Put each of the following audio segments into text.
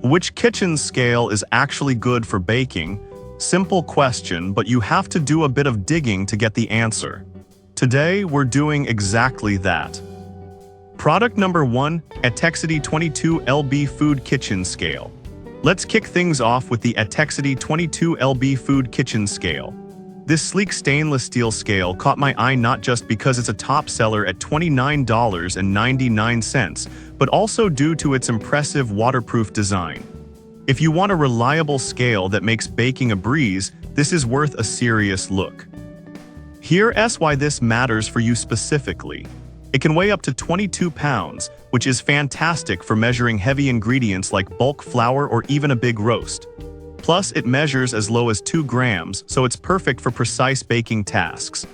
Which kitchen scale is actually good for baking? Simple question, but you have to do a bit of digging to get the answer. Today, we're doing exactly that. Product number 1, Etexity 22LB Food Kitchen Scale. Let's kick things off with the Etexity 22LB Food Kitchen Scale. This sleek stainless steel scale caught my eye not just because it's a top seller at $29.99, but also due to its impressive waterproof design. If you want a reliable scale that makes baking a breeze, this is worth a serious look. Here's why this matters for you specifically. It can weigh up to 22 pounds, which is fantastic for measuring heavy ingredients like bulk flour or even a big roast. Plus, it measures as low as 2 grams, so it's perfect for precise baking tasks.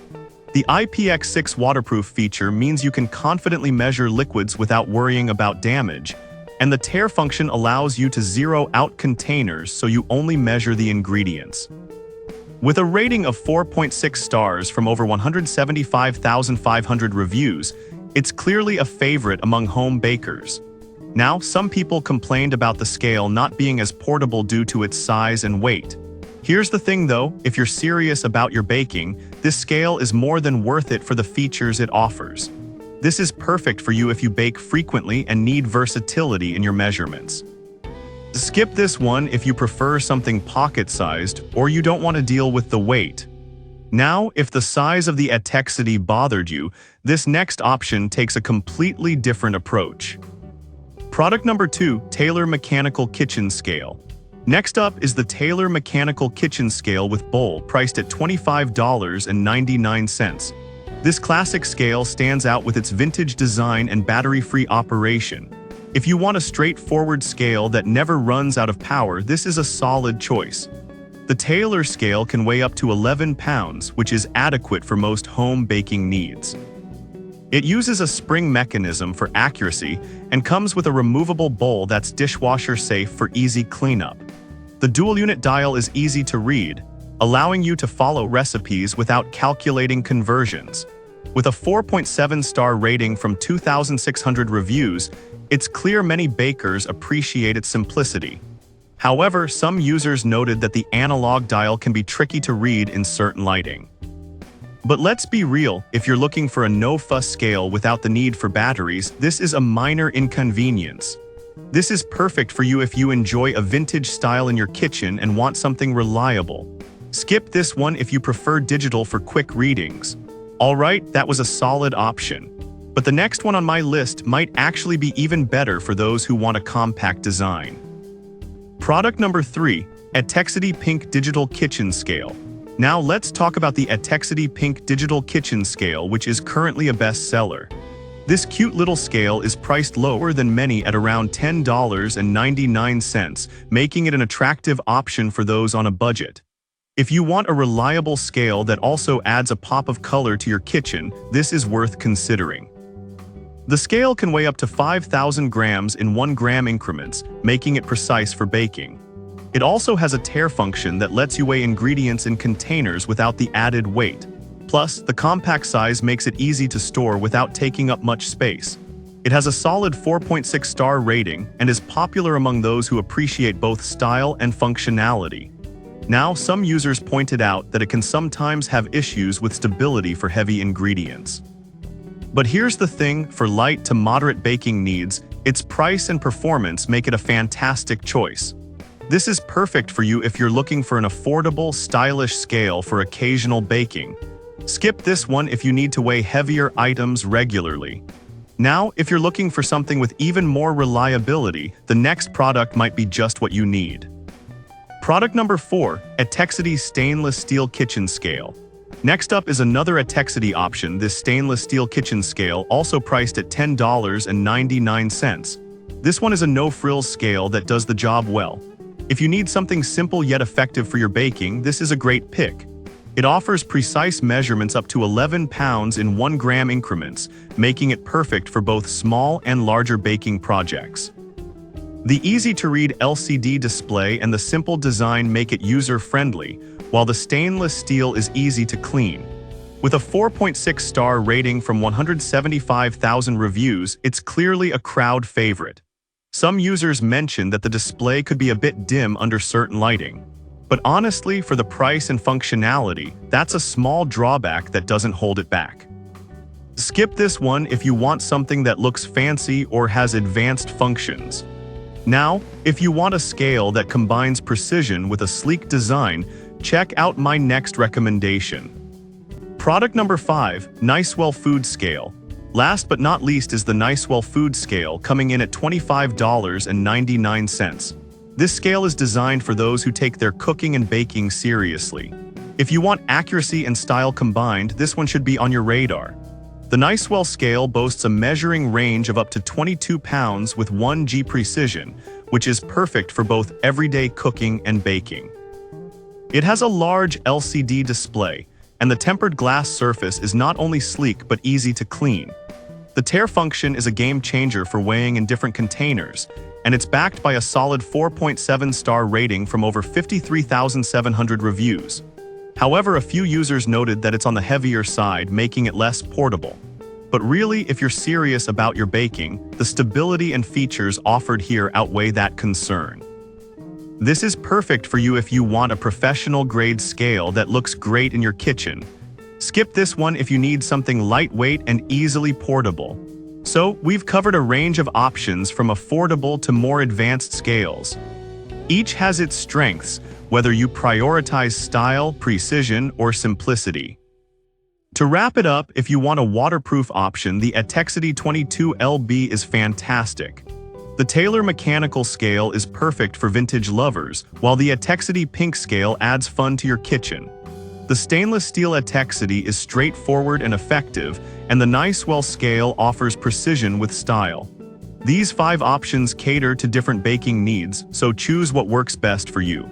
The IPX6 waterproof feature means you can confidently measure liquids without worrying about damage, and the tare function allows you to zero out containers so you only measure the ingredients. With a rating of 4.6 stars from over 175,500 reviews, it's clearly a favorite among home bakers. Now, some people complained about the scale not being as portable due to its size and weight. Here's the thing though, if you're serious about your baking, this scale is more than worth it for the features it offers. This is perfect for you if you bake frequently and need versatility in your measurements. Skip this one if you prefer something pocket-sized or you don't want to deal with the weight. Now, if the size of the Etexity bothered you, this next option takes a completely different approach. Product number 2, Taylor Mechanical Kitchen Scale. Next up is the Taylor Mechanical Kitchen Scale with bowl, priced at $25.99. This classic scale stands out with its vintage design and battery-free operation. If you want a straightforward scale that never runs out of power, this is a solid choice. The Taylor scale can weigh up to 11 pounds, which is adequate for most home baking needs. It uses a spring mechanism for accuracy and comes with a removable bowl that's dishwasher safe for easy cleanup. The dual-unit dial is easy to read, allowing you to follow recipes without calculating conversions. With a 4.7-star rating from 2,600 reviews, it's clear many bakers appreciate its simplicity. However, some users noted that the analog dial can be tricky to read in certain lighting. But let's be real, if you're looking for a no-fuss scale without the need for batteries, this is a minor inconvenience. This is perfect for you if you enjoy a vintage style in your kitchen and want something reliable. Skip this one if you prefer digital for quick readings. Alright, that was a solid option. But the next one on my list might actually be even better for those who want a compact design. Product number 3, Etexity Pink Digital Kitchen Scale. Now let's talk about the Etexity Pink Digital Kitchen Scale, which is currently a bestseller. This cute little scale is priced lower than many at around $10.99, making it an attractive option for those on a budget. If you want a reliable scale that also adds a pop of color to your kitchen, this is worth considering. The scale can weigh up to 5,000 grams in 1 gram increments, making it precise for baking. It also has a tare function that lets you weigh ingredients in containers without the added weight. Plus, the compact size makes it easy to store without taking up much space. It has a solid 4.6-star rating and is popular among those who appreciate both style and functionality. Now, some users pointed out that it can sometimes have issues with stability for heavy ingredients. But here's the thing, for light to moderate baking needs, its price and performance make it a fantastic choice. This is perfect for you if you're looking for an affordable, stylish scale for occasional baking. Skip this one if you need to weigh heavier items regularly. Now, if you're looking for something with even more reliability, the next product might be just what you need. Product number 4, Etexity Stainless Steel Kitchen Scale. Next up is another Etexity option, this stainless steel kitchen scale, also priced at $10.99. This one is a no-frills scale that does the job well. If you need something simple yet effective for your baking, this is a great pick. It offers precise measurements up to 11 pounds in 1 gram increments, making it perfect for both small and larger baking projects. The easy-to-read LCD display and the simple design make it user-friendly, while the stainless steel is easy to clean. With a 4.6-star rating from 175,000 reviews, it's clearly a crowd favorite. Some users mentioned that the display could be a bit dim under certain lighting. But honestly, for the price and functionality, that's a small drawback that doesn't hold it back. Skip this one if you want something that looks fancy or has advanced functions. Now, if you want a scale that combines precision with a sleek design, check out my next recommendation. Product number 5, Nicewell Food Scale. Last but not least is the Nicewell Food Scale, coming in at $25.99. This scale is designed for those who take their cooking and baking seriously. If you want accuracy and style combined, this one should be on your radar. The Nicewell scale boasts a measuring range of up to 22 pounds with 1G precision, which is perfect for both everyday cooking and baking. It has a large LCD display, and the tempered glass surface is not only sleek but easy to clean. The tare function is a game changer for weighing in different containers, and it's backed by a solid 4.7-star rating from over 53,700 reviews. However, a few users noted that it's on the heavier side, making it less portable. But really, if you're serious about your baking, the stability and features offered here outweigh that concern. This is perfect for you if you want a professional-grade scale that looks great in your kitchen. Skip this one if you need something lightweight and easily portable. So, we've covered a range of options from affordable to more advanced scales. Each has its strengths, whether you prioritize style, precision, or simplicity. To wrap it up, if you want a waterproof option, the Etexity 22LB is fantastic. The Taylor mechanical scale is perfect for vintage lovers, while the Etexity Pink scale adds fun to your kitchen. The stainless steel Etexity is straightforward and effective, and the Nicewell scale offers precision with style. These 5 options cater to different baking needs, so choose what works best for you.